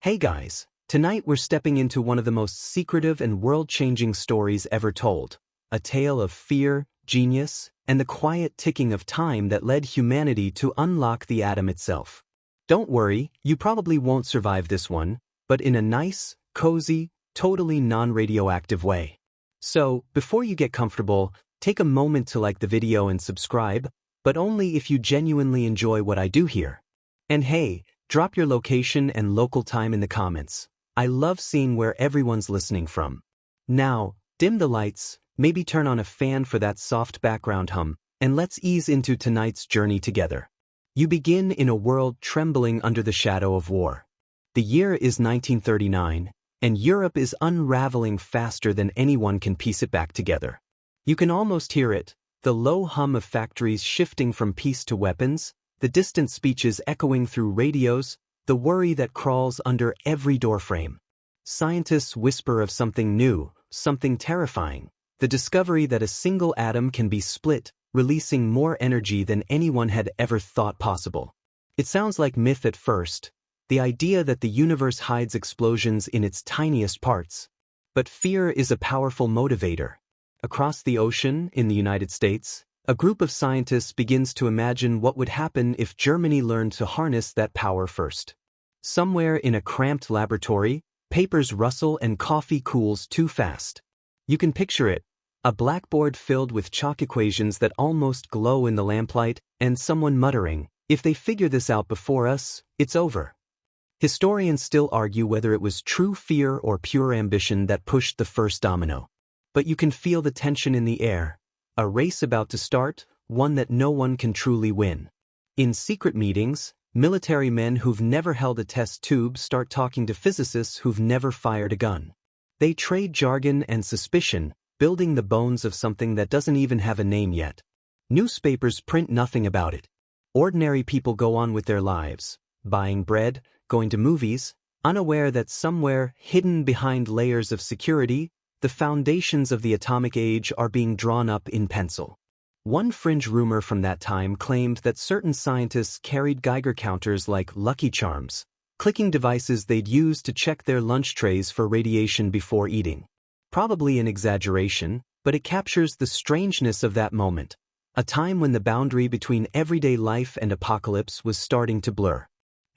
Hey guys, tonight we're stepping into one of the most secretive and world-changing stories ever told. A tale of fear, genius, and the quiet ticking of time that led humanity to unlock the atom itself. Don't worry, you probably won't survive this one, but in a nice, cozy, totally non-radioactive way. So, before you get comfortable, take a moment to like the video and subscribe, but only if you genuinely enjoy what I do here. And hey, drop your location and local time in the comments. I love seeing where everyone's listening from. Now, dim the lights, maybe turn on a fan for that soft background hum, and let's ease into tonight's journey together. You begin in a world trembling under the shadow of war. The year is 1939, and Europe is unraveling faster than anyone can piece it back together. You can almost hear it, the low hum of factories shifting from peace to weapons, the distant speeches echoing through radios, the worry that crawls under every doorframe. Scientists whisper of something new, something terrifying, the discovery that a single atom can be split, releasing more energy than anyone had ever thought possible. It sounds like myth at first, the idea that the universe hides explosions in its tiniest parts. But fear is a powerful motivator. Across the ocean, in the United States, a group of scientists begins to imagine what would happen if Germany learned to harness that power first. Somewhere in a cramped laboratory, papers rustle and coffee cools too fast. You can picture it, a blackboard filled with chalk equations that almost glow in the lamplight, and someone muttering, "If they figure this out before us, it's over." Historians still argue whether it was true fear or pure ambition that pushed the first domino. But you can feel the tension in the air. A race about to start, one that no one can truly win. In secret meetings, military men who've never held a test tube start talking to physicists who've never fired a gun. They trade jargon and suspicion, building the bones of something that doesn't even have a name yet. Newspapers print nothing about it. Ordinary people go on with their lives, buying bread, going to movies, unaware that somewhere, hidden behind layers of security, the foundations of the atomic age are being drawn up in pencil. One fringe rumor from that time claimed that certain scientists carried Geiger counters like Lucky Charms, clicking devices they'd use to check their lunch trays for radiation before eating. Probably an exaggeration, but it captures the strangeness of that moment, a time when the boundary between everyday life and apocalypse was starting to blur.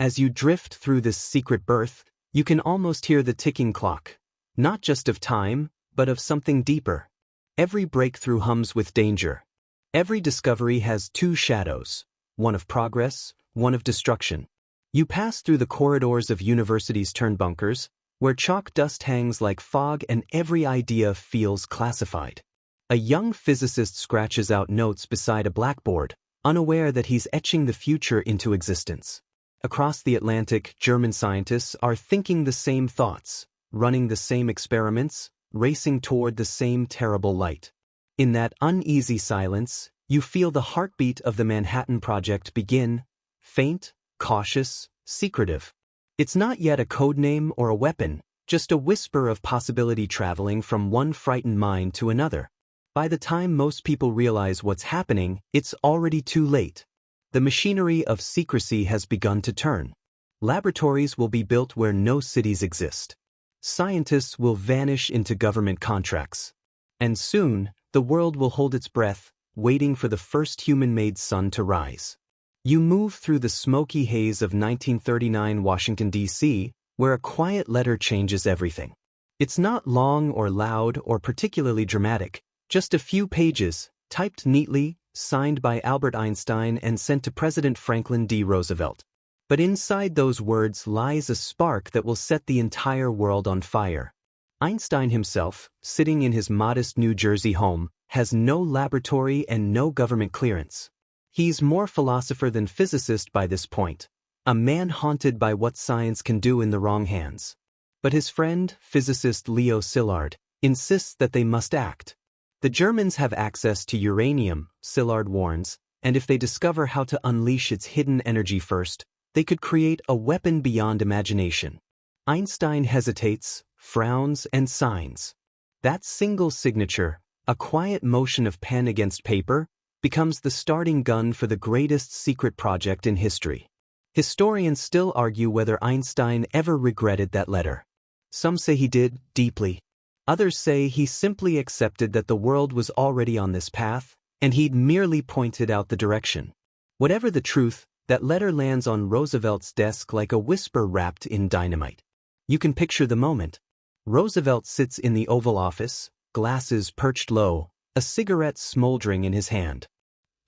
As you drift through this secret birth, you can almost hear the ticking clock, not just of time, but of something deeper. Every breakthrough hums with danger. Every discovery has two shadows, one of progress, one of destruction. You pass through the corridors of universities turned bunkers, where chalk dust hangs like fog and every idea feels classified. A young physicist scratches out notes beside a blackboard, unaware that he's etching the future into existence. Across the Atlantic, German scientists are thinking the same thoughts, running the same experiments, racing toward the same terrible light. In that uneasy silence, you feel the heartbeat of the Manhattan Project begin, faint, cautious, secretive. It's not yet a code name or a weapon, just a whisper of possibility traveling from one frightened mind to another. By the time most people realize what's happening, it's already too late. The machinery of secrecy has begun to turn. Laboratories will be built where no cities exist. Scientists will vanish into government contracts. And soon, the world will hold its breath, waiting for the first human-made sun to rise. You move through the smoky haze of 1939 Washington, D.C., where a quiet letter changes everything. It's not long or loud or particularly dramatic, just a few pages, typed neatly, signed by Albert Einstein and sent to President Franklin D. Roosevelt. But inside those words lies a spark that will set the entire world on fire. Einstein himself, sitting in his modest New Jersey home, has no laboratory and no government clearance. He's more philosopher than physicist by this point, a man haunted by what science can do in the wrong hands. But his friend, physicist Leo Szilard, insists that they must act. The Germans have access to uranium, Szilard warns, and if they discover how to unleash its hidden energy first, they could create a weapon beyond imagination. Einstein hesitates, frowns, and signs. That single signature, a quiet motion of pen against paper, becomes the starting gun for the greatest secret project in history. Historians still argue whether Einstein ever regretted that letter. Some say he did, deeply. Others say he simply accepted that the world was already on this path, and he'd merely pointed out the direction. Whatever the truth, that letter lands on Roosevelt's desk like a whisper wrapped in dynamite. You can picture the moment. Roosevelt sits in the Oval Office, glasses perched low, a cigarette smoldering in his hand.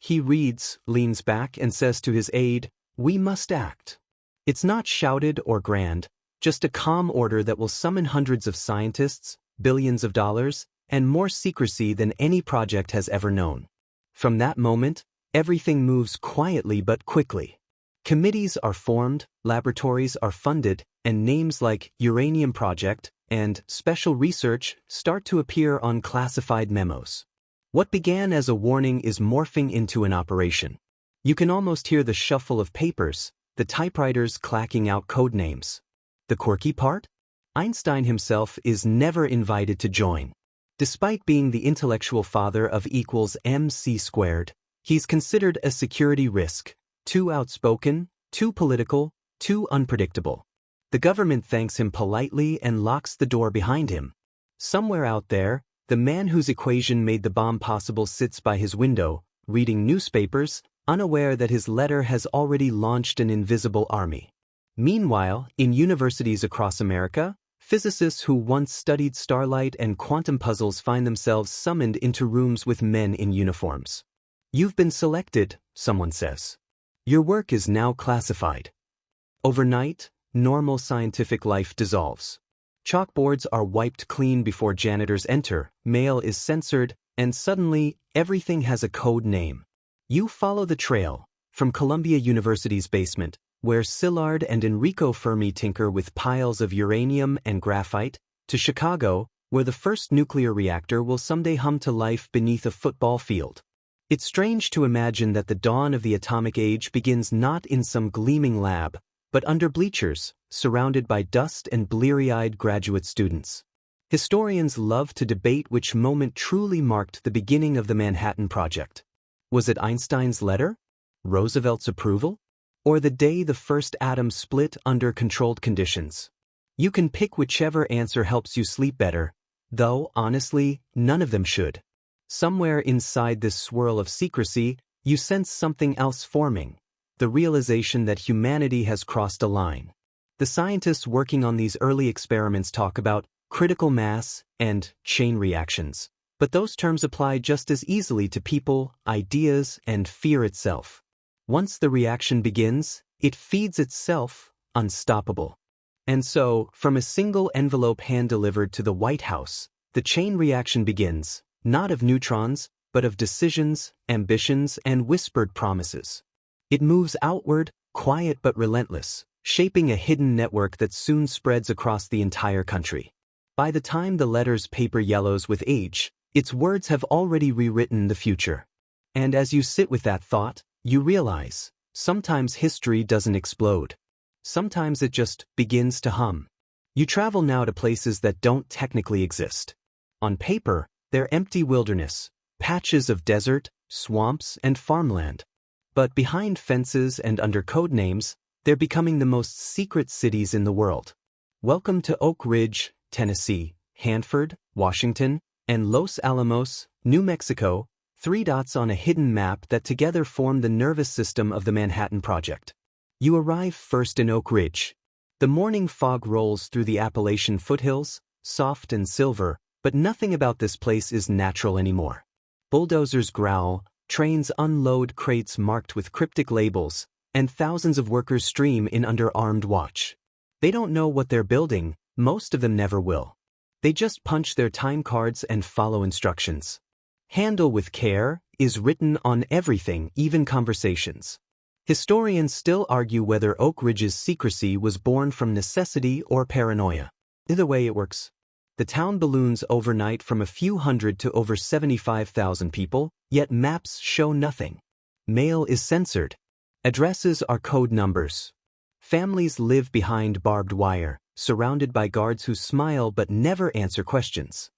He reads, leans back, and says to his aide, "We must act." It's not shouted or grand, just a calm order that will summon hundreds of scientists, billions of dollars, and more secrecy than any project has ever known. From that moment, everything moves quietly but quickly. Committees are formed, laboratories are funded, and names like Uranium Project and Special Research start to appear on classified memos. What began as a warning is morphing into an operation. You can almost hear the shuffle of papers, the typewriters clacking out code names. The quirky part? Einstein himself is never invited to join. Despite being the intellectual father of equals mc squared, he's considered a security risk, too outspoken, too political, too unpredictable. The government thanks him politely and locks the door behind him. Somewhere out there, the man whose equation made the bomb possible sits by his window, reading newspapers, unaware that his letter has already launched an invisible army. Meanwhile, in universities across America, physicists who once studied starlight and quantum puzzles find themselves summoned into rooms with men in uniforms. "You've been selected," someone says. "Your work is now classified." Overnight, normal scientific life dissolves. Chalkboards are wiped clean before janitors enter, mail is censored, and suddenly, everything has a code name. You follow the trail, from Columbia University's basement, where Szilard and Enrico Fermi tinker with piles of uranium and graphite, to Chicago, where the first nuclear reactor will someday hum to life beneath a football field. It's strange to imagine that the dawn of the atomic age begins not in some gleaming lab, but under bleachers, surrounded by dust and bleary-eyed graduate students. Historians love to debate which moment truly marked the beginning of the Manhattan Project. Was it Einstein's letter? Roosevelt's approval? Or the day the first atom split under controlled conditions? You can pick whichever answer helps you sleep better, though, honestly, none of them should. Somewhere inside this swirl of secrecy, you sense something else forming. The realization that humanity has crossed a line. The scientists working on these early experiments talk about critical mass and chain reactions, but those terms apply just as easily to people, ideas, and fear itself. Once the reaction begins, it feeds itself, unstoppable. And so, from a single envelope hand-delivered to the White House, the chain reaction begins, not of neutrons, but of decisions, ambitions, and whispered promises. It moves outward, quiet but relentless, shaping a hidden network that soon spreads across the entire country. By the time the letter's paper yellows with age, its words have already rewritten the future. And as you sit with that thought, you realize, sometimes history doesn't explode. Sometimes it just begins to hum. You travel now to places that don't technically exist. On paper, they're empty wilderness, patches of desert, swamps, and farmland. But behind fences and under code names, they're becoming the most secret cities in the world. Welcome to Oak Ridge, Tennessee, Hanford, Washington, and Los Alamos, New Mexico, 3 dots on a hidden map that together form the nervous system of the Manhattan Project. You arrive first in Oak Ridge. The morning fog rolls through the Appalachian foothills, soft and silver, but nothing about this place is natural anymore. Bulldozers growl, trains unload crates marked with cryptic labels, and thousands of workers stream in under armed watch. They don't know what they're building, most of them never will. They just punch their time cards and follow instructions. "Handle with care" is written on everything, even conversations. Historians still argue whether Oak Ridge's secrecy was born from necessity or paranoia. Either way it works. The town balloons overnight from a few hundred to over 75,000 people, yet maps show nothing. Mail is censored. Addresses are code numbers. Families live behind barbed wire, surrounded by guards who smile but never answer questions.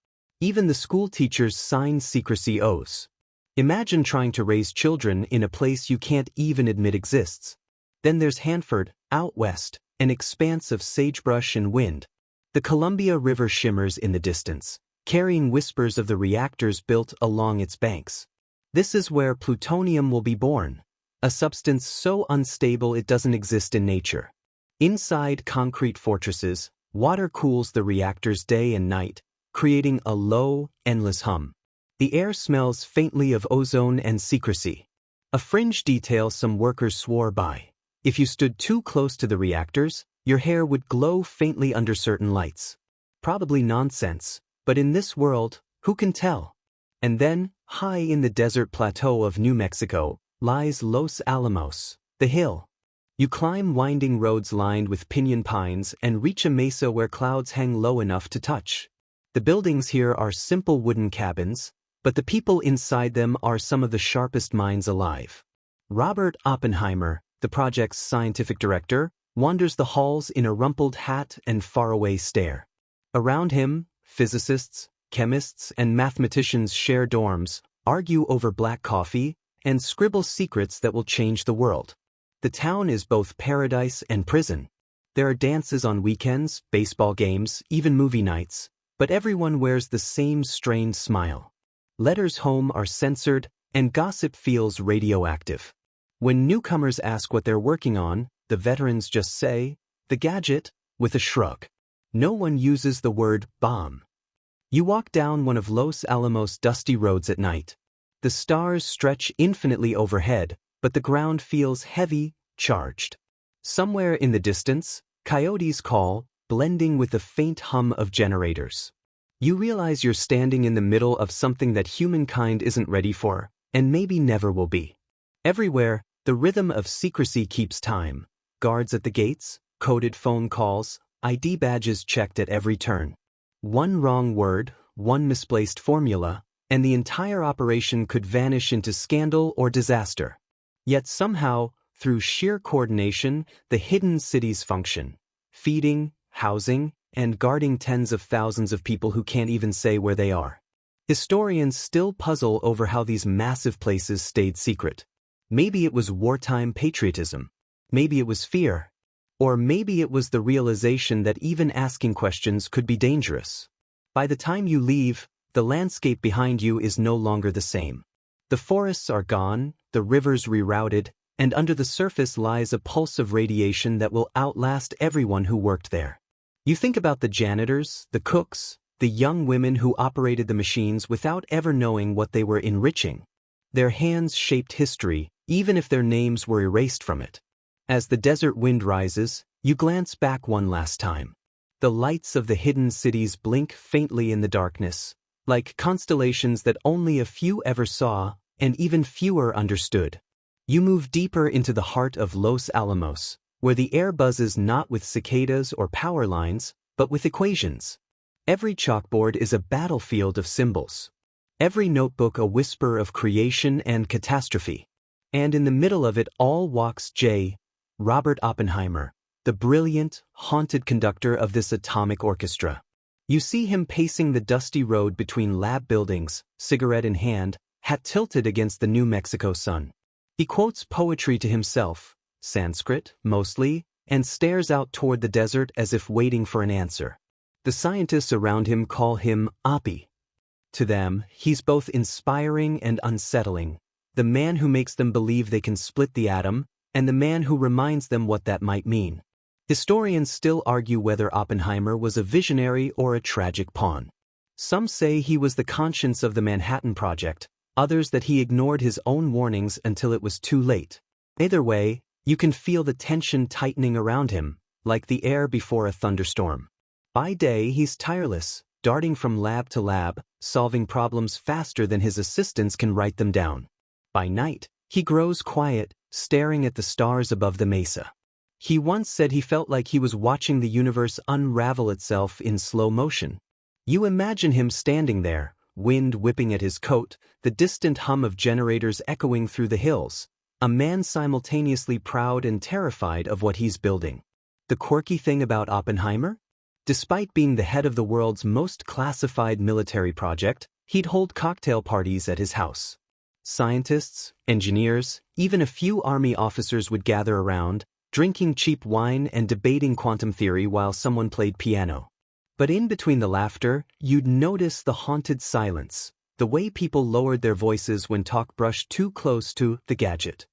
Even the school teachers sign secrecy oaths. Imagine trying to raise children in a place you can't even admit exists. Then there's Hanford, out west, an expanse of sagebrush and wind. The Columbia River shimmers in the distance, carrying whispers of the reactors built along its banks. This is where plutonium will be born, a substance so unstable it doesn't exist in nature. Inside concrete fortresses, water cools the reactors day and night, creating a low, endless hum. The air smells faintly of ozone and secrecy. A fringe detail some workers swore by. If you stood too close to the reactors, your hair would glow faintly under certain lights. Probably nonsense, but in this world, who can tell? And then, high in the desert plateau of New Mexico, lies Los Alamos, the hill. You climb winding roads lined with pinyon pines and reach a mesa where clouds hang low enough to touch. The buildings here are simple wooden cabins, but the people inside them are some of the sharpest minds alive. Robert Oppenheimer, the project's scientific director, wanders the halls in a rumpled hat and faraway stare. Around him, physicists, chemists, and mathematicians share dorms, argue over black coffee, and scribble secrets that will change the world. The town is both paradise and prison. There are dances on weekends, baseball games, even movie nights, but everyone wears the same strained smile. Letters home are censored, and gossip feels radioactive. When newcomers ask what they're working on, the veterans just say, "The gadget," with a shrug. No one uses the word bomb. You walk down one of Los Alamos' dusty roads at night. The stars stretch infinitely overhead, but the ground feels heavy, charged. Somewhere in the distance, coyotes call, blending with the faint hum of generators. You realize you're standing in the middle of something that humankind isn't ready for, and maybe never will be. Everywhere, the rhythm of secrecy keeps time. Guards at the gates, coded phone calls, ID badges checked at every turn. One wrong word, one misplaced formula, and the entire operation could vanish into scandal or disaster. Yet somehow, through sheer coordination, the hidden cities function, feeding, housing, and guarding tens of thousands of people who can't even say where they are. Historians still puzzle over how these massive places stayed secret. Maybe it was wartime patriotism. Maybe it was fear. Or maybe it was the realization that even asking questions could be dangerous. By the time you leave, the landscape behind you is no longer the same. The forests are gone, the rivers rerouted, and under the surface lies a pulse of radiation that will outlast everyone who worked there. You think about the janitors, the cooks, the young women who operated the machines without ever knowing what they were enriching. Their hands shaped history, even if their names were erased from it. As the desert wind rises, you glance back one last time. The lights of the hidden cities blink faintly in the darkness, like constellations that only a few ever saw, and even fewer understood. You move deeper into the heart of Los Alamos, where the air buzzes not with cicadas or power lines, but with equations. Every chalkboard is a battlefield of symbols. Every notebook a whisper of creation and catastrophe. And in the middle of it all walks Robert Oppenheimer, the brilliant, haunted conductor of this atomic orchestra. You see him pacing the dusty road between lab buildings, cigarette in hand, hat tilted against the New Mexico sun. He quotes poetry to himself, Sanskrit, mostly, and stares out toward the desert as if waiting for an answer. The scientists around him call him Oppie. To them, he's both inspiring and unsettling, the man who makes them believe they can split the atom, and the man who reminds them what that might mean. Historians still argue whether Oppenheimer was a visionary or a tragic pawn. Some say he was the conscience of the Manhattan Project, others that he ignored his own warnings until it was too late. Either way, you can feel the tension tightening around him, like the air before a thunderstorm. By day, he's tireless, darting from lab to lab, solving problems faster than his assistants can write them down. By night, he grows quiet, staring at the stars above the mesa. He once said he felt like he was watching the universe unravel itself in slow motion. You imagine him standing there, wind whipping at his coat, the distant hum of generators echoing through the hills, a man simultaneously proud and terrified of what he's building. The quirky thing about Oppenheimer? Despite being the head of the world's most classified military project, he'd hold cocktail parties at his house. Scientists, engineers, even a few army officers would gather around, drinking cheap wine and debating quantum theory while someone played piano. But in between the laughter, you'd notice the haunted silence, the way people lowered their voices when talk brushed too close to the gadget.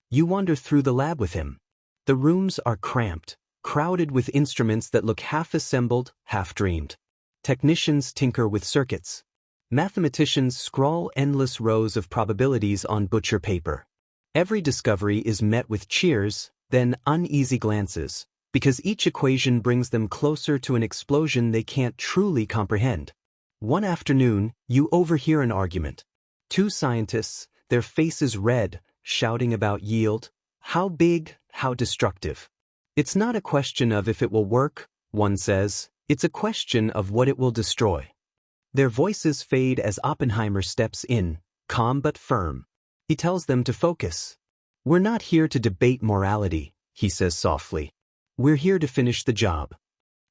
You wander through the lab with him. The rooms are cramped, crowded with instruments that look half-assembled, half-dreamed. Technicians tinker with circuits. Mathematicians scrawl endless rows of probabilities on butcher paper. Every discovery is met with cheers, then uneasy glances, because each equation brings them closer to an explosion they can't truly comprehend. One afternoon, you overhear an argument. Two scientists, their faces red, shouting about yield, how big, how destructive. It's not a question of if it will work, one says, it's a question of what it will destroy. Their voices fade as Oppenheimer steps in, calm but firm. He tells them to focus. We're not here to debate morality, he says softly. We're here to finish the job.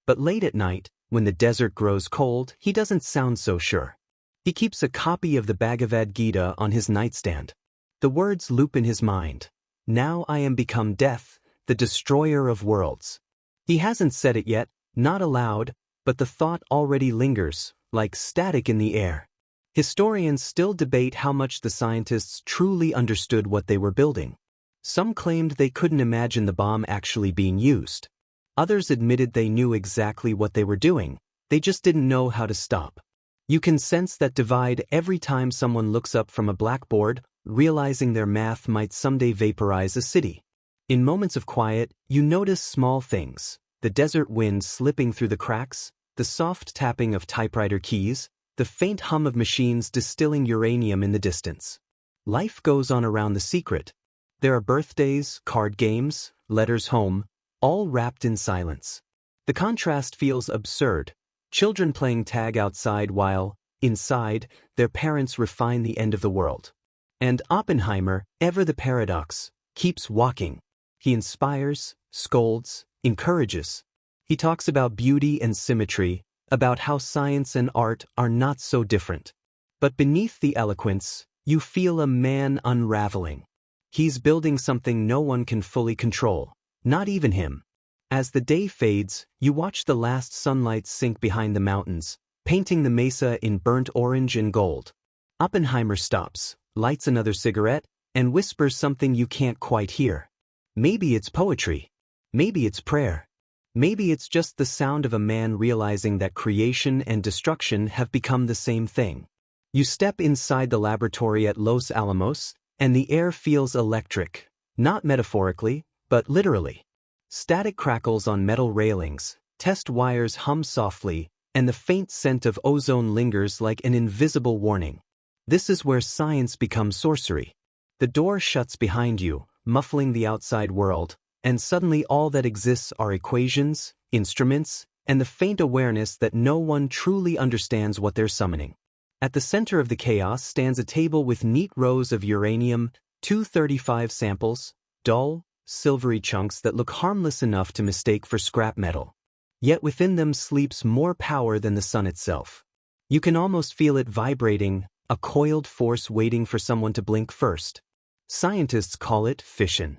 But late at night, when the desert grows cold, he doesn't sound so sure. He keeps a copy of the Bhagavad Gita on his nightstand. The words loop in his mind. Now I am become death, the destroyer of worlds. He hasn't said it yet, not aloud, but the thought already lingers, like static in the air. Historians still debate how much the scientists truly understood what they were building. Some claimed they couldn't imagine the bomb actually being used. Others admitted they knew exactly what they were doing, they just didn't know how to stop. You can sense that divide every time someone looks up from a blackboard, realizing their math might someday vaporize a city. In moments of quiet, you notice small things, the desert wind slipping through the cracks, the soft tapping of typewriter keys, the faint hum of machines distilling uranium in the distance. Life goes on around the secret. There are birthdays, card games, letters home, all wrapped in silence. The contrast feels absurd. Children playing tag outside while, inside, their parents refine the end of the world. And Oppenheimer, ever the paradox, keeps walking. He inspires, scolds, encourages. He talks about beauty and symmetry, about how science and art are not so different. But beneath the eloquence, you feel a man unraveling. He's building something no one can fully control, not even him. As the day fades, you watch the last sunlight sink behind the mountains, painting the mesa in burnt orange and gold. Oppenheimer stops, lights another cigarette, and whispers something you can't quite hear. Maybe it's poetry. Maybe it's prayer. Maybe it's just the sound of a man realizing that creation and destruction have become the same thing. You step inside the laboratory at Los Alamos, and the air feels electric, not metaphorically, but literally. Static crackles on metal railings, test wires hum softly, and the faint scent of ozone lingers like an invisible warning. This is where science becomes sorcery. The door shuts behind you, muffling the outside world, and suddenly all that exists are equations, instruments, and the faint awareness that no one truly understands what they're summoning. At the center of the chaos stands a table with neat rows of uranium-235 samples, dull, silvery chunks that look harmless enough to mistake for scrap metal. Yet within them sleeps more power than the sun itself. You can almost feel it vibrating, a coiled force waiting for someone to blink first. Scientists call it fission.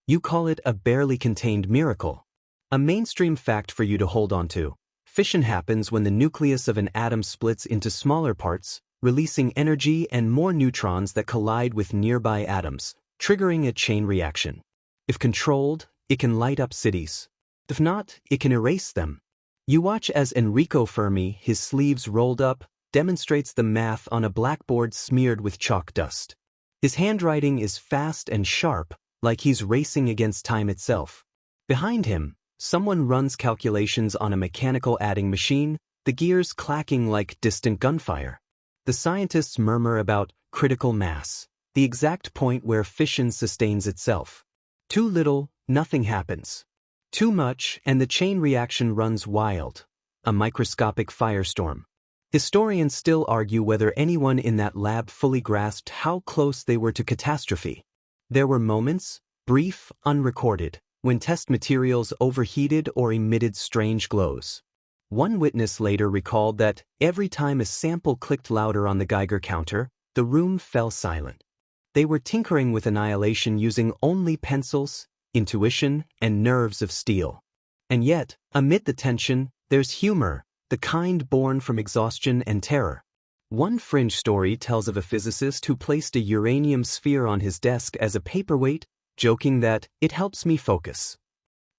You call it a barely contained miracle. A mainstream fact for you to hold on to. Fission happens when the nucleus of an atom splits into smaller parts, releasing energy and more neutrons that collide with nearby atoms, triggering a chain reaction. If controlled, it can light up cities. If not, it can erase them. You watch as Enrico Fermi, his sleeves rolled up, demonstrates the math on a blackboard smeared with chalk dust. His handwriting is fast and sharp, like he's racing against time itself. Behind him, someone runs calculations on a mechanical adding machine, the gears clacking like distant gunfire. The scientists murmur about critical mass, the exact point where fission sustains itself. Too little, nothing happens. Too much, and the chain reaction runs wild, a microscopic firestorm. Historians still argue whether anyone in that lab fully grasped how close they were to catastrophe. There were moments, brief, unrecorded, when test materials overheated or emitted strange glows. One witness later recalled that every time a sample clicked louder on the Geiger counter, the room fell silent. They were tinkering with annihilation using only pencils, intuition, and nerves of steel. And yet, amid the tension, there's humor, the kind born from exhaustion and terror. One fringe story tells of a physicist who placed a uranium sphere on his desk as a paperweight, joking that it helps me focus.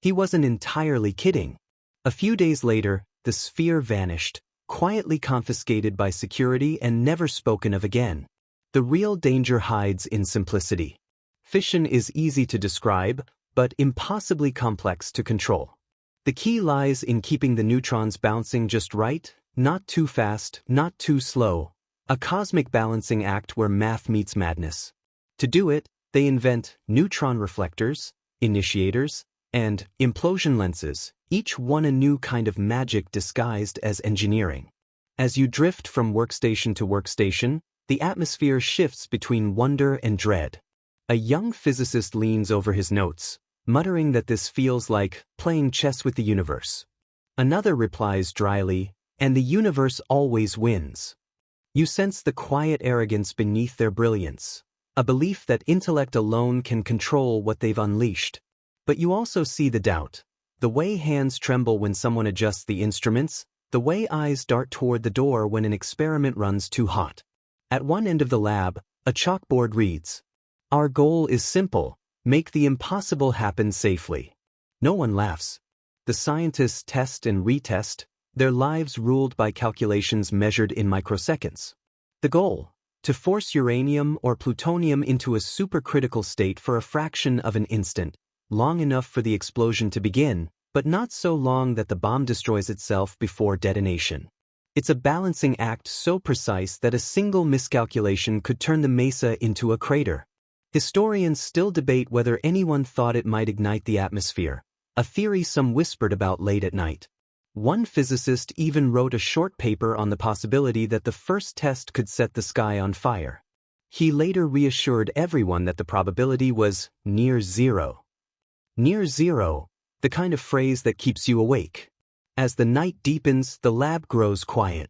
He wasn't entirely kidding. A few days later, the sphere vanished, quietly confiscated by security and never spoken of again. The real danger hides in simplicity. Fission is easy to describe, but impossibly complex to control. The key lies in keeping the neutrons bouncing just right, not too fast, not too slow, a cosmic balancing act where math meets madness. To do it, they invent neutron reflectors, initiators, and implosion lenses, each one a new kind of magic disguised as engineering. As you drift from workstation to workstation, the atmosphere shifts between wonder and dread. A young physicist leans over his notes, muttering that this feels like playing chess with the universe. Another replies dryly, and the universe always wins. You sense the quiet arrogance beneath their brilliance, a belief that intellect alone can control what they've unleashed. But you also see the doubt, the way hands tremble when someone adjusts the instruments, the way eyes dart toward the door when an experiment runs too hot. At one end of the lab, a chalkboard reads, "Our goal is simple, make the impossible happen safely." No one laughs. The scientists test and retest, their lives ruled by calculations measured in microseconds. The goal? To force uranium or plutonium into a supercritical state for a fraction of an instant, long enough for the explosion to begin, but not so long that the bomb destroys itself before detonation. It's a balancing act so precise that a single miscalculation could turn the mesa into a crater. Historians still debate whether anyone thought it might ignite the atmosphere, a theory some whispered about late at night. One physicist even wrote a short paper on the possibility that the first test could set the sky on fire. He later reassured everyone that the probability was near zero. Near zero, the kind of phrase that keeps you awake. As the night deepens, the lab grows quiet.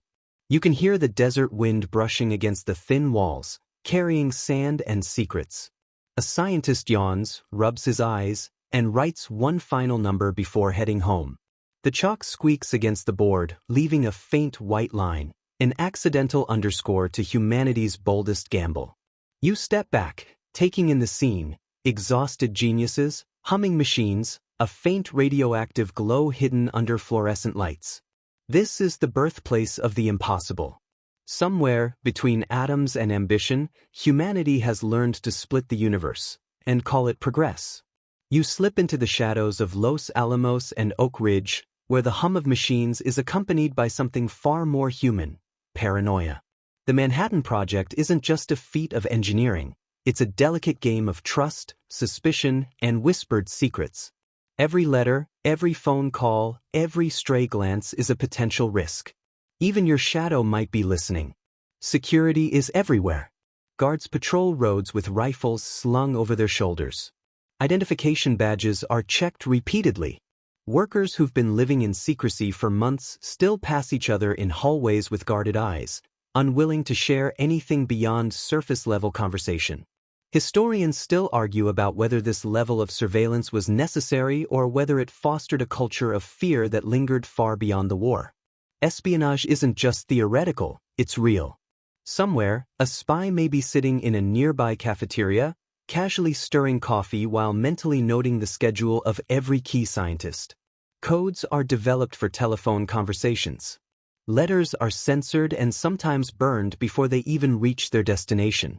You can hear the desert wind brushing against the thin walls, carrying sand and secrets. A scientist yawns, rubs his eyes, and writes one final number before heading home. The chalk squeaks against the board, leaving a faint white line, an accidental underscore to humanity's boldest gamble. You step back, taking in the scene, exhausted geniuses, humming machines, a faint radioactive glow hidden under fluorescent lights. This is the birthplace of the impossible. Somewhere, between atoms and ambition, humanity has learned to split the universe, and call it progress. You slip into the shadows of Los Alamos and Oak Ridge, where the hum of machines is accompanied by something far more human, paranoia. The Manhattan Project isn't just a feat of engineering, it's a delicate game of trust, suspicion, and whispered secrets. Every letter, every phone call, every stray glance is a potential risk. Even your shadow might be listening. Security is everywhere. Guards patrol roads with rifles slung over their shoulders. Identification badges are checked repeatedly. Workers who've been living in secrecy for months still pass each other in hallways with guarded eyes, unwilling to share anything beyond surface-level conversation. Historians still argue about whether this level of surveillance was necessary or whether it fostered a culture of fear that lingered far beyond the war. Espionage isn't just theoretical, it's real. Somewhere, a spy may be sitting in a nearby cafeteria, casually stirring coffee while mentally noting the schedule of every key scientist. Codes are developed for telephone conversations. Letters are censored and sometimes burned before they even reach their destination.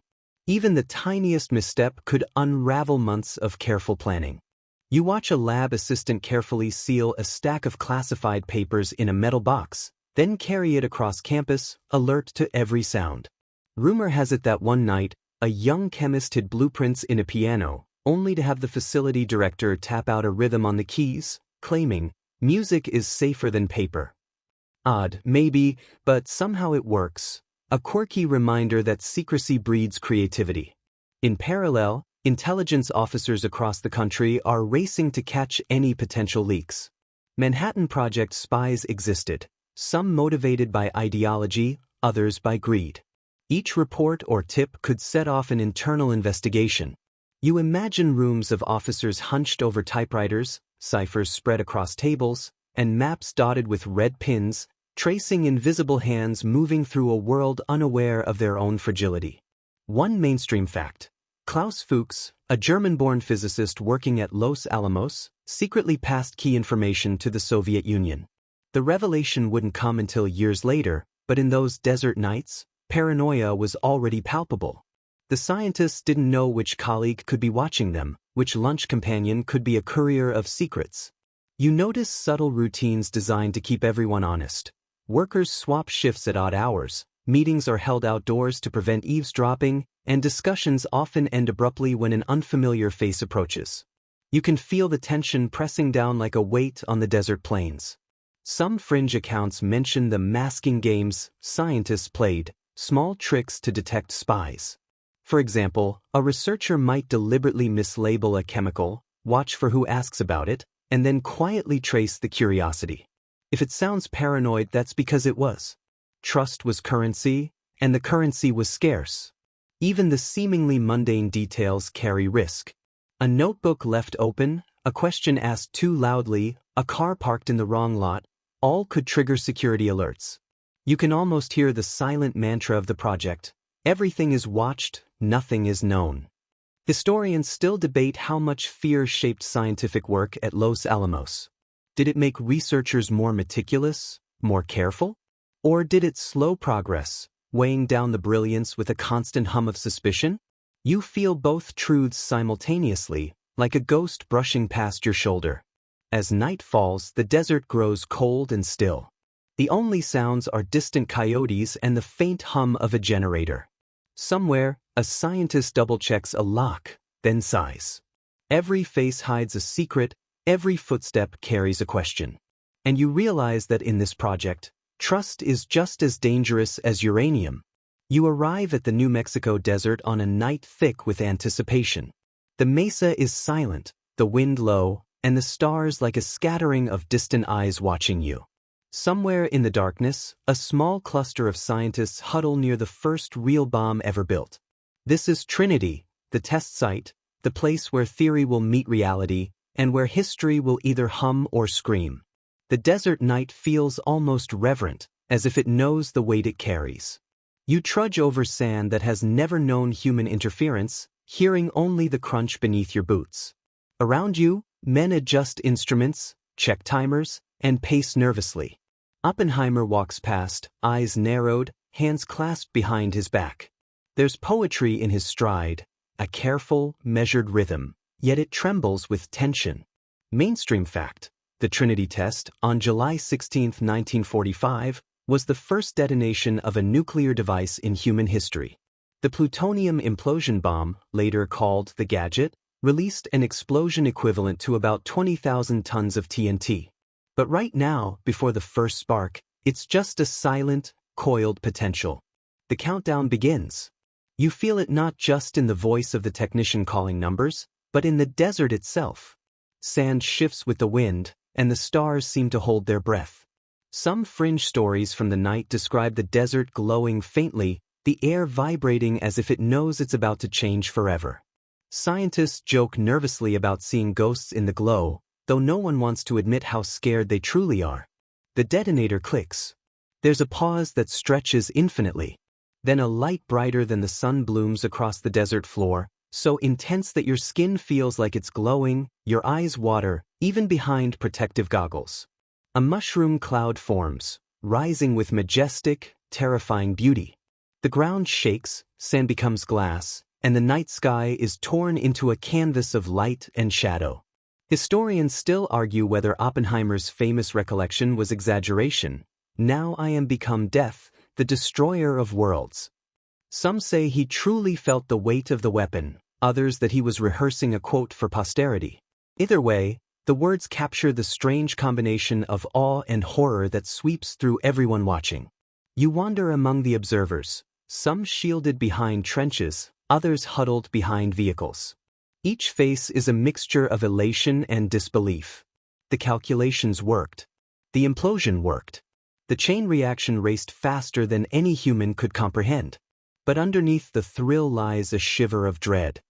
Even the tiniest misstep could unravel months of careful planning. You watch a lab assistant carefully seal a stack of classified papers in a metal box, then carry it across campus, alert to every sound. Rumor has it that one night, a young chemist hid blueprints in a piano, only to have the facility director tap out a rhythm on the keys, claiming, "Music is safer than paper." Odd, maybe, but somehow it works. A quirky reminder that secrecy breeds creativity. In parallel, intelligence officers across the country are racing to catch any potential leaks. Manhattan Project spies existed, some motivated by ideology, others by greed. Each report or tip could set off an internal investigation. You imagine rooms of officers hunched over typewriters, ciphers spread across tables, and maps dotted with red pins, tracing invisible hands moving through a world unaware of their own fragility. One mainstream fact. Klaus Fuchs, a German-born physicist working at Los Alamos, secretly passed key information to the Soviet Union. The revelation wouldn't come until years later, but in those desert nights, paranoia was already palpable. The scientists didn't know which colleague could be watching them, which lunch companion could be a courier of secrets. You notice subtle routines designed to keep everyone honest. Workers swap shifts at odd hours, meetings are held outdoors to prevent eavesdropping, and discussions often end abruptly when an unfamiliar face approaches. You can feel the tension pressing down like a weight on the desert plains. Some fringe accounts mention the masking games scientists played, small tricks to detect spies. For example, a researcher might deliberately mislabel a chemical, watch for who asks about it, and then quietly trace the curiosity. If it sounds paranoid, that's because it was. Trust was currency, and the currency was scarce. Even the seemingly mundane details carry risk. A notebook left open, a question asked too loudly, a car parked in the wrong lot, all could trigger security alerts. You can almost hear the silent mantra of the project. Everything is watched, nothing is known. Historians still debate how much fear shaped scientific work at Los Alamos. Did it make researchers more meticulous, more careful? Or did it slow progress, weighing down the brilliance with a constant hum of suspicion? You feel both truths simultaneously, like a ghost brushing past your shoulder. As night falls, the desert grows cold and still. The only sounds are distant coyotes and the faint hum of a generator. Somewhere, a scientist double-checks a lock, then sighs. Every face hides a secret, every footstep carries a question. And you realize that in this project, trust is just as dangerous as uranium. You arrive at the New Mexico desert on a night thick with anticipation. The mesa is silent, the wind low, and the stars like a scattering of distant eyes watching you. Somewhere in the darkness, a small cluster of scientists huddle near the first real bomb ever built. This is Trinity, the test site, the place where theory will meet reality, and where history will either hum or scream. The desert night feels almost reverent, as if it knows the weight it carries. You trudge over sand that has never known human interference, hearing only the crunch beneath your boots. Around you, men adjust instruments, check timers, and pace nervously. Oppenheimer walks past, eyes narrowed, hands clasped behind his back. There's poetry in his stride, a careful, measured rhythm, yet it trembles with tension. Mainstream fact. The Trinity test, on July 16, 1945, was the first detonation of a nuclear device in human history. The plutonium implosion bomb, later called the Gadget, released an explosion equivalent to about 20,000 tons of TNT. But right now, before the first spark, it's just a silent, coiled potential. The countdown begins. You feel it not just in the voice of the technician calling numbers, but in the desert itself. Sand shifts with the wind, and the stars seem to hold their breath. Some fringe stories from the night describe the desert glowing faintly, the air vibrating as if it knows it's about to change forever. Scientists joke nervously about seeing ghosts in the glow, though no one wants to admit how scared they truly are. The detonator clicks. There's a pause that stretches infinitely. Then a light brighter than the sun blooms across the desert floor, so intense that your skin feels like it's glowing, your eyes water, even behind protective goggles. A mushroom cloud forms, rising with majestic, terrifying beauty. The ground shakes, sand becomes glass, and the night sky is torn into a canvas of light and shadow. Historians still argue whether Oppenheimer's famous recollection was exaggeration. Now I am become death, the destroyer of worlds. Some say he truly felt the weight of the weapon, others that he was rehearsing a quote for posterity. Either way, the words capture the strange combination of awe and horror that sweeps through everyone watching. You wander among the observers, some shielded behind trenches, others huddled behind vehicles. Each face is a mixture of elation and disbelief. The calculations worked. The implosion worked. The chain reaction raced faster than any human could comprehend. But underneath the thrill lies a shiver of dread.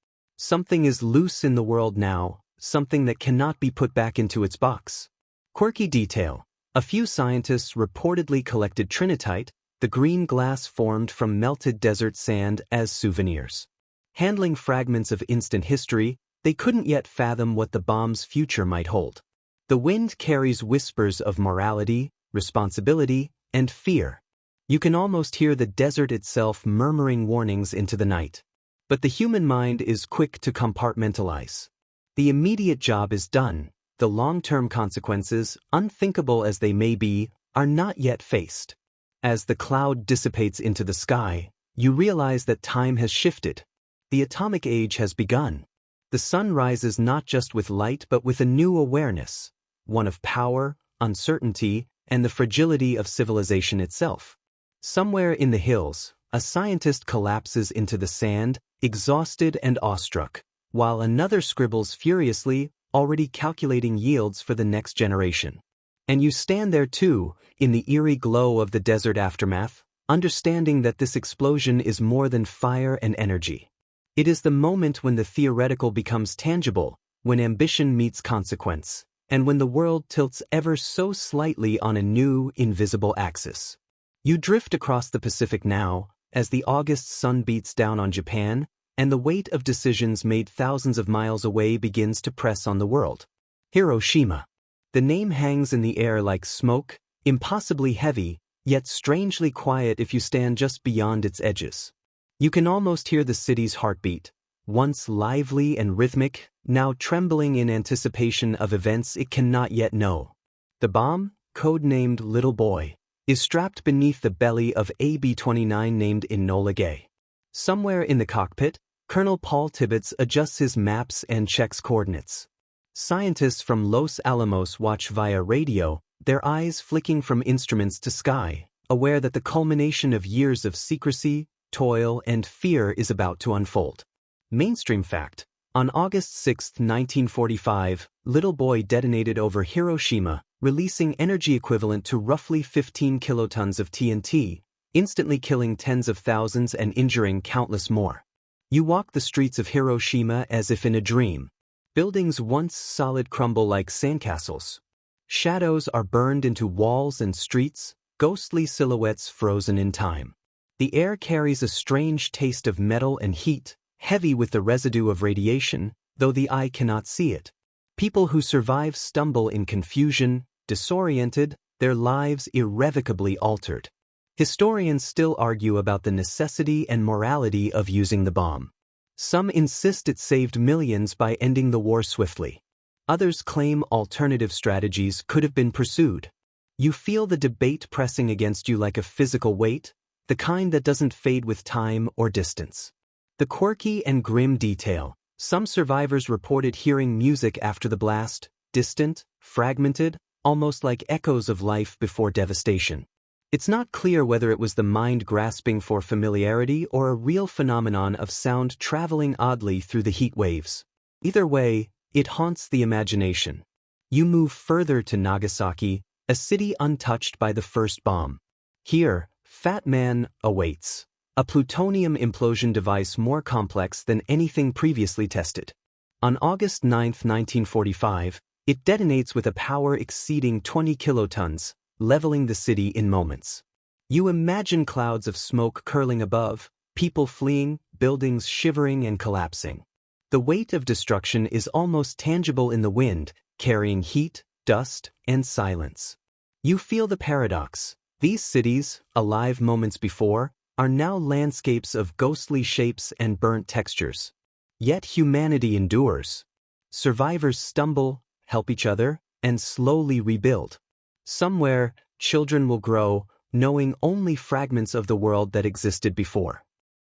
Something is loose in the world now, something that cannot be put back into its box. Quirky detail. A few scientists reportedly collected trinitite, the green glass formed from melted desert sand, as souvenirs. Handling fragments of instant history, they couldn't yet fathom what the bomb's future might hold. The wind carries whispers of morality, responsibility, and fear. You can almost hear the desert itself murmuring warnings into the night. But the human mind is quick to compartmentalize. The immediate job is done. The long-term consequences, unthinkable as they may be, are not yet faced. As the cloud dissipates into the sky, you realize that time has shifted. The atomic age has begun. The sun rises not just with light but with a new awareness, one of power, uncertainty, and the fragility of civilization itself. Somewhere in the hills, a scientist collapses into the sand, exhausted and awestruck, while another scribbles furiously, already calculating yields for the next generation. And you stand there too, in the eerie glow of the desert aftermath, understanding that this explosion is more than fire and energy. It is the moment when the theoretical becomes tangible, when ambition meets consequence, and when the world tilts ever so slightly on a new, invisible axis. You drift across the Pacific now, as the August sun beats down on Japan, and the weight of decisions made thousands of miles away begins to press on the world. Hiroshima. The name hangs in the air like smoke, impossibly heavy, yet strangely quiet if you stand just beyond its edges. You can almost hear the city's heartbeat, once lively and rhythmic, now trembling in anticipation of events it cannot yet know. The bomb, codenamed Little Boy, is strapped beneath the belly of a B-29 named Enola Gay. Somewhere in the cockpit, Colonel Paul Tibbets adjusts his maps and checks coordinates. Scientists from Los Alamos watch via radio, their eyes flicking from instruments to sky, aware that the culmination of years of secrecy, toil, and fear is about to unfold. Mainstream fact: on August 6, 1945, Little Boy detonated over Hiroshima, releasing energy equivalent to roughly 15 kilotons of TNT, instantly killing tens of thousands and injuring countless more. You walk the streets of Hiroshima as if in a dream. Buildings once solid crumble like sandcastles. Shadows are burned into walls and streets, ghostly silhouettes frozen in time. The air carries a strange taste of metal and heat, heavy with the residue of radiation, though the eye cannot see it. People who survive stumble in confusion, disoriented, their lives irrevocably altered. Historians still argue about the necessity and morality of using the bomb. Some insist it saved millions by ending the war swiftly. Others claim alternative strategies could have been pursued. You feel the debate pressing against you like a physical weight, the kind that doesn't fade with time or distance. The quirky and grim detail: some survivors reported hearing music after the blast, distant, fragmented, almost like echoes of life before devastation. It's not clear whether it was the mind grasping for familiarity or a real phenomenon of sound traveling oddly through the heat waves. Either way, it haunts the imagination. You move further to Nagasaki, a city untouched by the first bomb. Here, Fat Man awaits, a plutonium implosion device more complex than anything previously tested. On August 9, 1945, it detonates with a power exceeding 20 kilotons, leveling the city in moments. You imagine clouds of smoke curling above, people fleeing, buildings shivering and collapsing. The weight of destruction is almost tangible in the wind, carrying heat, dust, and silence. You feel the paradox. These cities, alive moments before, are now landscapes of ghostly shapes and burnt textures. Yet humanity endures. Survivors stumble, help each other, and slowly rebuild. Somewhere, children will grow, knowing only fragments of the world that existed before.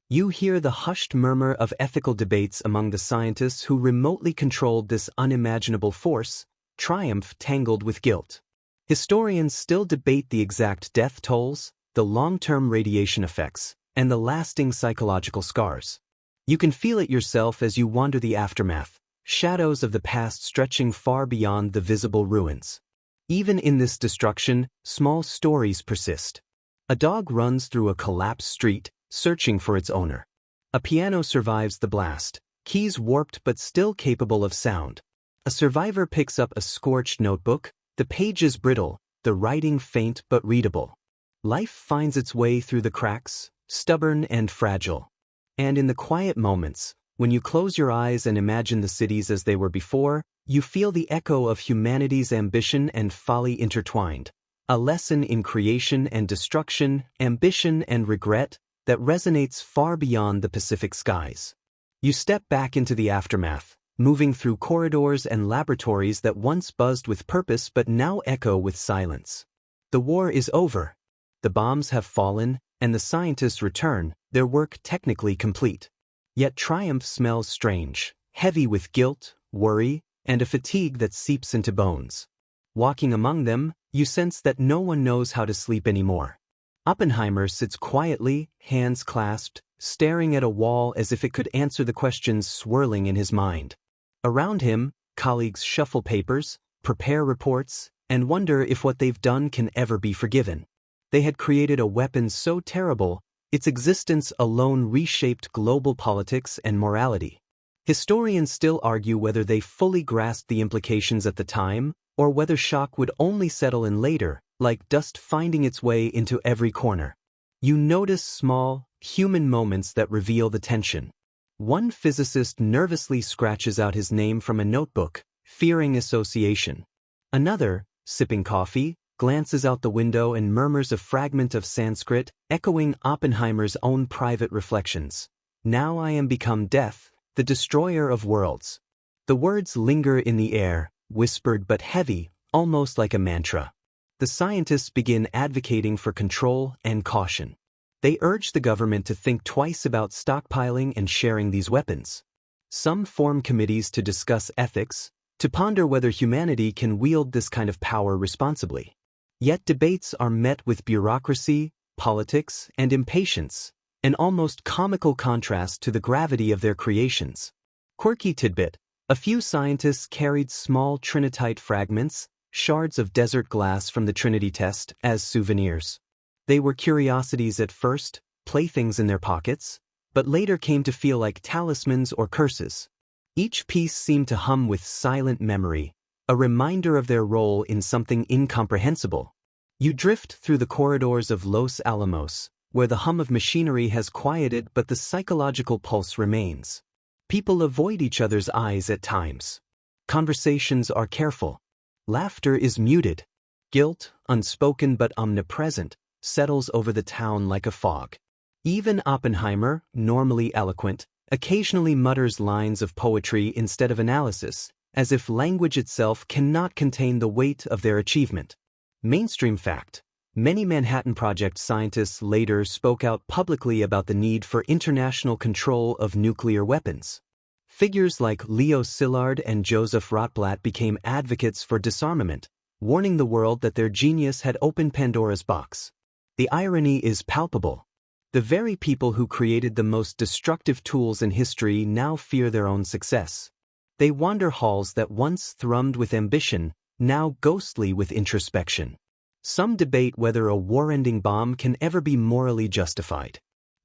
You hear the hushed murmur of ethical debates among the scientists who remotely controlled this unimaginable force, triumph tangled with guilt. Historians still debate the exact death tolls, the long-term radiation effects, and the lasting psychological scars. You can feel it yourself as you wander the aftermath, shadows of the past stretching far beyond the visible ruins. Even in this destruction, small stories persist. A dog runs through a collapsed street, searching for its owner. A piano survives the blast, keys warped but still capable of sound. A survivor picks up a scorched notebook, the pages brittle, the writing faint but readable. Life finds its way through the cracks, stubborn and fragile. And in the quiet moments, when you close your eyes and imagine the cities as they were before, you feel the echo of humanity's ambition and folly intertwined. A lesson in creation and destruction, ambition and regret, that resonates far beyond the Pacific skies. You step back into the aftermath, moving through corridors and laboratories that once buzzed with purpose but now echo with silence. The war is over. The bombs have fallen, and the scientists return, their work technically complete. Yet triumph smells strange, heavy with guilt, worry, and a fatigue that seeps into bones. Walking among them, you sense that no one knows how to sleep anymore. Oppenheimer sits quietly, hands clasped, staring at a wall as if it could answer the questions swirling in his mind. Around him, colleagues shuffle papers, prepare reports, and wonder if what they've done can ever be forgiven. They had created a weapon so terrible, its existence alone reshaped global politics and morality. Historians still argue whether they fully grasped the implications at the time, or whether shock would only settle in later, like dust finding its way into every corner. You notice small, human moments that reveal the tension. One physicist nervously scratches out his name from a notebook, fearing association. Another, sipping coffee, glances out the window and murmurs a fragment of Sanskrit, echoing Oppenheimer's own private reflections. "Now I am become death, the destroyer of worlds." The words linger in the air, whispered but heavy, almost like a mantra. The scientists begin advocating for control and caution. They urge the government to think twice about stockpiling and sharing these weapons. Some form committees to discuss ethics, to ponder whether humanity can wield this kind of power responsibly. Yet debates are met with bureaucracy, politics, and impatience, an almost comical contrast to the gravity of their creations. Quirky tidbit: a few scientists carried small trinitite fragments, shards of desert glass from the Trinity test, as souvenirs. They were curiosities at first, playthings in their pockets, but later came to feel like talismans or curses. Each piece seemed to hum with silent memory, a reminder of their role in something incomprehensible. You drift through the corridors of Los Alamos, where the hum of machinery has quieted but the psychological pulse remains. People avoid each other's eyes at times. Conversations are careful. Laughter is muted. Guilt, unspoken but omnipresent, settles over the town like a fog. Even Oppenheimer, normally eloquent, occasionally mutters lines of poetry instead of analysis, as if language itself cannot contain the weight of their achievement. Mainstream fact: many Manhattan Project scientists later spoke out publicly about the need for international control of nuclear weapons. Figures like Leo Szilard and Joseph Rotblat became advocates for disarmament, warning the world that their genius had opened Pandora's box. The irony is palpable. The very people who created the most destructive tools in history now fear their own success. They wander halls that once thrummed with ambition, now ghostly with introspection. Some debate whether a war-ending bomb can ever be morally justified.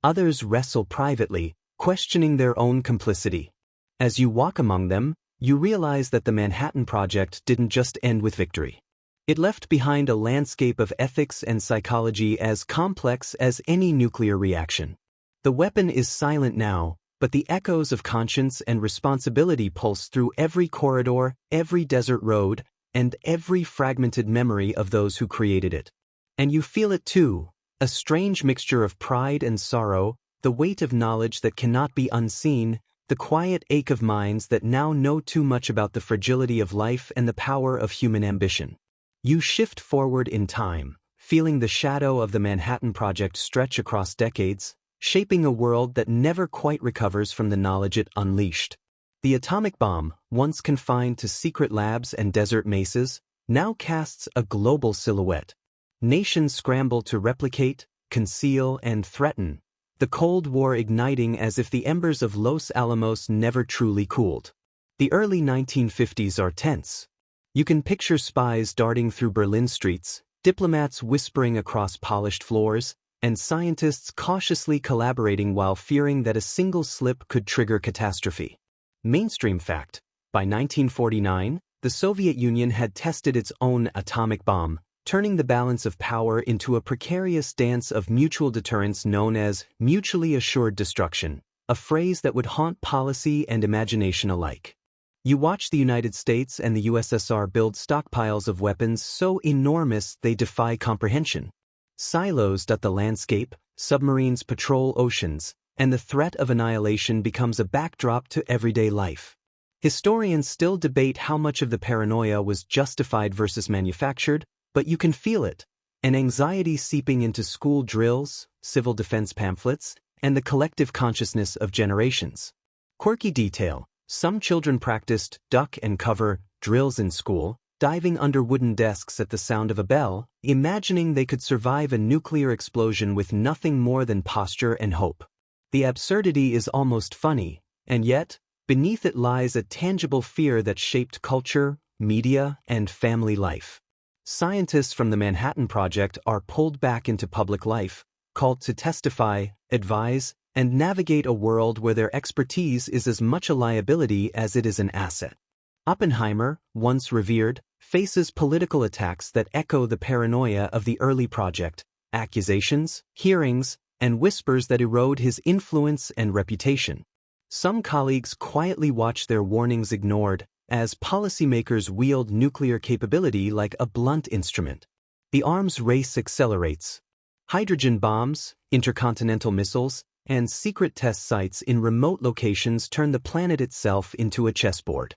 Others wrestle privately, questioning their own complicity. As you walk among them, you realize that the Manhattan Project didn't just end with victory. It left behind a landscape of ethics and psychology as complex as any nuclear reaction. The weapon is silent now, but the echoes of conscience and responsibility pulse through every corridor, every desert road, and every fragmented memory of those who created it. And you feel it too, a strange mixture of pride and sorrow, the weight of knowledge that cannot be unseen, the quiet ache of minds that now know too much about the fragility of life and the power of human ambition. You shift forward in time, feeling the shadow of the Manhattan Project stretch across decades, shaping a world that never quite recovers from the knowledge it unleashed. The atomic bomb, once confined to secret labs and desert mesas, now casts a global silhouette. Nations scramble to replicate, conceal, and threaten, the Cold War igniting as if the embers of Los Alamos never truly cooled. The early 1950s are tense. You can picture spies darting through Berlin streets, diplomats whispering across polished floors, and scientists cautiously collaborating while fearing that a single slip could trigger catastrophe. Mainstream fact: by 1949, the Soviet Union had tested its own atomic bomb, turning the balance of power into a precarious dance of mutual deterrence known as mutually assured destruction, a phrase that would haunt policy and imagination alike. You watch the United States and the USSR build stockpiles of weapons so enormous they defy comprehension. Silos dot the landscape, submarines patrol oceans, and the threat of annihilation becomes a backdrop to everyday life. Historians still debate how much of the paranoia was justified versus manufactured, but you can feel it, an anxiety seeping into school drills, civil defense pamphlets, and the collective consciousness of generations. Quirky detail: some children practiced duck and cover drills in school, diving under wooden desks at the sound of a bell, imagining they could survive a nuclear explosion with nothing more than posture and hope. The absurdity is almost funny, and yet, beneath it lies a tangible fear that shaped culture, media, and family life. Scientists from the Manhattan Project are pulled back into public life, called to testify, advise, and navigate a world where their expertise is as much a liability as it is an asset. Oppenheimer, once revered, faces political attacks that echo the paranoia of the early project, accusations, hearings, and whispers that erode his influence and reputation. Some colleagues quietly watch their warnings ignored, as policymakers wield nuclear capability like a blunt instrument. The arms race accelerates. Hydrogen bombs, intercontinental missiles, and secret test sites in remote locations turn the planet itself into a chessboard.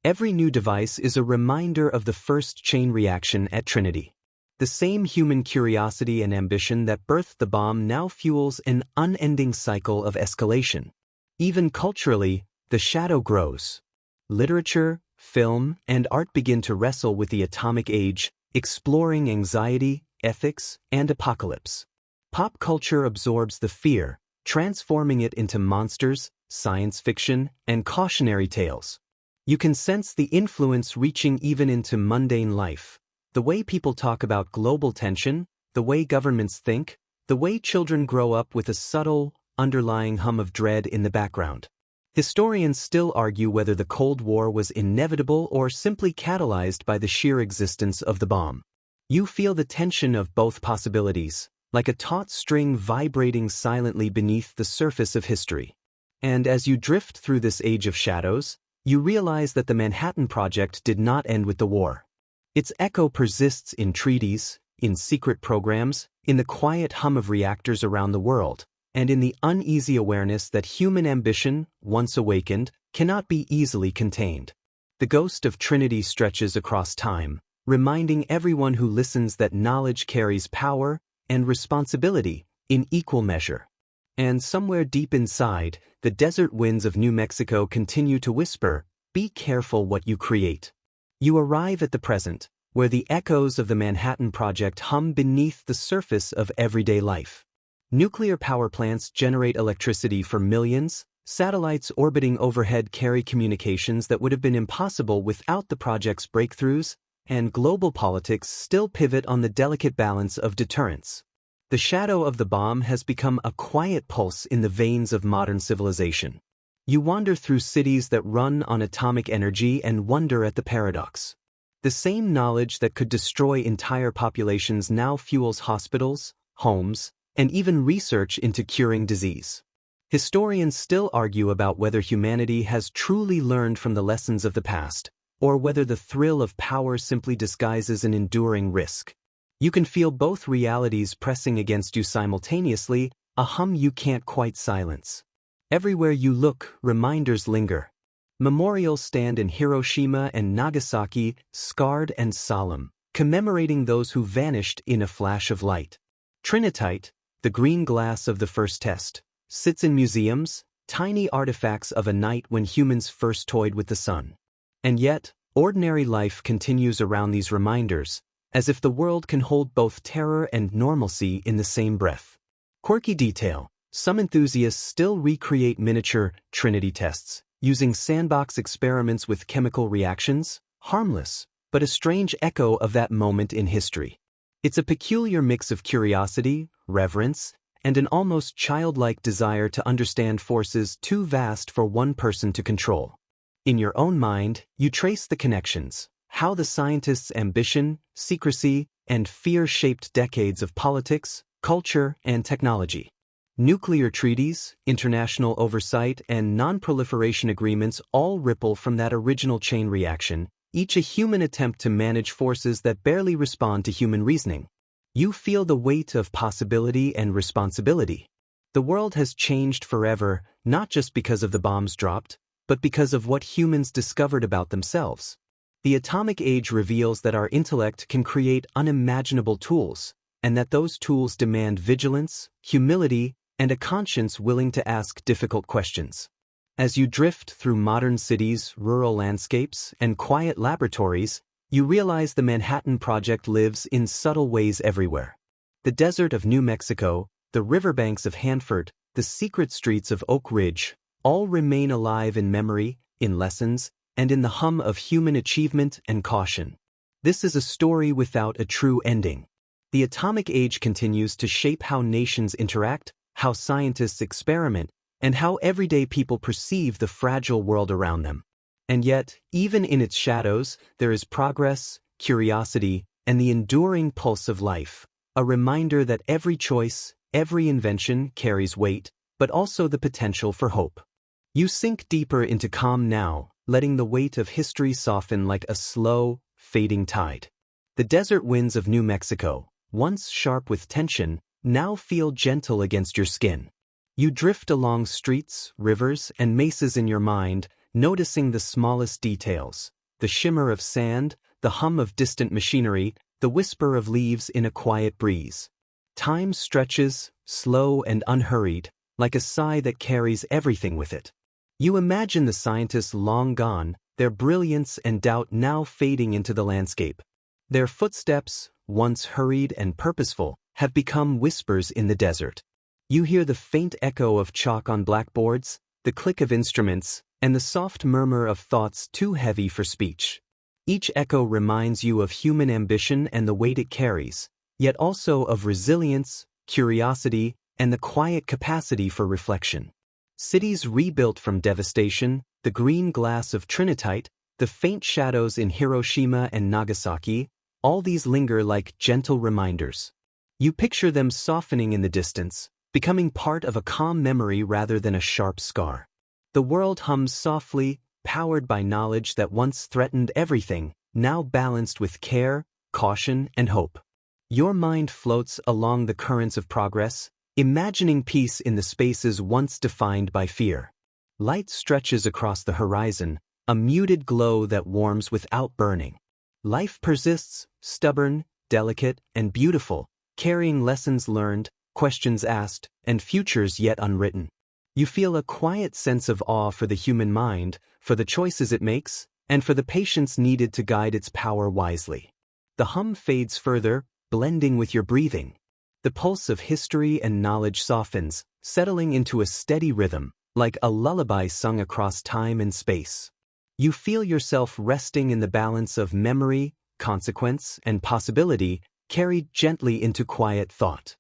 Every new device is a reminder of the first chain reaction at Trinity. The same human curiosity and ambition that birthed the bomb now fuels an unending cycle of escalation. Even culturally, the shadow grows. Literature, film, and art begin to wrestle with the atomic age, exploring anxiety, ethics, and apocalypse. Pop culture absorbs the fear, transforming it into monsters, science fiction, and cautionary tales. You can sense the influence reaching even into mundane life. The way people talk about global tension, the way governments think, the way children grow up with a subtle, underlying hum of dread in the background. Historians still argue whether the Cold War was inevitable or simply catalyzed by the sheer existence of the bomb. You feel the tension of both possibilities, like a taut string vibrating silently beneath the surface of history. And as you drift through this age of shadows, you realize that the Manhattan Project did not end with the war. Its echo persists in treaties, in secret programs, in the quiet hum of reactors around the world, and in the uneasy awareness that human ambition, once awakened, cannot be easily contained. The ghost of Trinity stretches across time, reminding everyone who listens that knowledge carries power and responsibility in equal measure. And somewhere deep inside, the desert winds of New Mexico continue to whisper, "Be careful what you create." You arrive at the present, where the echoes of the Manhattan Project hum beneath the surface of everyday life. Nuclear power plants generate electricity for millions, satellites orbiting overhead carry communications that would have been impossible without the project's breakthroughs, and global politics still pivot on the delicate balance of deterrence. The shadow of the bomb has become a quiet pulse in the veins of modern civilization. You wander through cities that run on atomic energy and wonder at the paradox. The same knowledge that could destroy entire populations now fuels hospitals, homes, and even research into curing disease. Historians still argue about whether humanity has truly learned from the lessons of the past, or whether the thrill of power simply disguises an enduring risk. You can feel both realities pressing against you simultaneously, a hum you can't quite silence. Everywhere you look, reminders linger. Memorials stand in Hiroshima and Nagasaki, scarred and solemn, commemorating those who vanished in a flash of light. Trinitite, the green glass of the first test, sits in museums, tiny artifacts of a night when humans first toyed with the sun. And yet, ordinary life continues around these reminders, as if the world can hold both terror and normalcy in the same breath. Quirky detail: some enthusiasts still recreate miniature Trinity tests, using sandbox experiments with chemical reactions, harmless, but a strange echo of that moment in history. It's a peculiar mix of curiosity, reverence, and an almost childlike desire to understand forces too vast for one person to control. In your own mind, you trace the connections, how the scientists' ambition, secrecy, and fear shaped decades of politics, culture, and technology. Nuclear treaties, international oversight, and non-proliferation agreements all ripple from that original chain reaction, each a human attempt to manage forces that barely respond to human reasoning. You feel the weight of possibility and responsibility. The world has changed forever, not just because of the bombs dropped, but because of what humans discovered about themselves. The atomic age reveals that our intellect can create unimaginable tools, and that those tools demand vigilance, humility, and a conscience willing to ask difficult questions. As you drift through modern cities, rural landscapes, and quiet laboratories, you realize the Manhattan Project lives in subtle ways everywhere. The desert of New Mexico, the riverbanks of Hanford, the secret streets of Oak Ridge, all remain alive in memory, in lessons, and in the hum of human achievement and caution. This is a story without a true ending. The atomic age continues to shape how nations interact, how scientists experiment, and how everyday people perceive the fragile world around them. And yet, even in its shadows, there is progress, curiosity, and the enduring pulse of life, a reminder that every choice, every invention carries weight, but also the potential for hope. You sink deeper into calm now, letting the weight of history soften like a slow, fading tide. The desert winds of New Mexico, once sharp with tension, now feel gentle against your skin. You drift along streets, rivers, and mesas in your mind, noticing the smallest details, the shimmer of sand, the hum of distant machinery, the whisper of leaves in a quiet breeze. Time stretches, slow and unhurried, like a sigh that carries everything with it. You imagine the scientists long gone, their brilliance and doubt now fading into the landscape. Their footsteps, once hurried and purposeful, have become whispers in the desert. You hear the faint echo of chalk on blackboards, the click of instruments, and the soft murmur of thoughts too heavy for speech. Each echo reminds you of human ambition and the weight it carries, yet also of resilience, curiosity, and the quiet capacity for reflection. Cities rebuilt from devastation, the green glass of Trinitite, the faint shadows in Hiroshima and Nagasaki, all these linger like gentle reminders. You picture them softening in the distance, becoming part of a calm memory rather than a sharp scar. The world hums softly, powered by knowledge that once threatened everything, now balanced with care, caution, and hope. Your mind floats along the currents of progress, imagining peace in the spaces once defined by fear. Light stretches across the horizon, a muted glow that warms without burning. Life persists, stubborn, delicate, and beautiful, carrying lessons learned, questions asked, and futures yet unwritten. You feel a quiet sense of awe for the human mind, for the choices it makes, and for the patience needed to guide its power wisely. The hum fades further, blending with your breathing. The pulse of history and knowledge softens, settling into a steady rhythm, like a lullaby sung across time and space. You feel yourself resting in the balance of memory, consequence, and possibility, carried gently into quiet thought.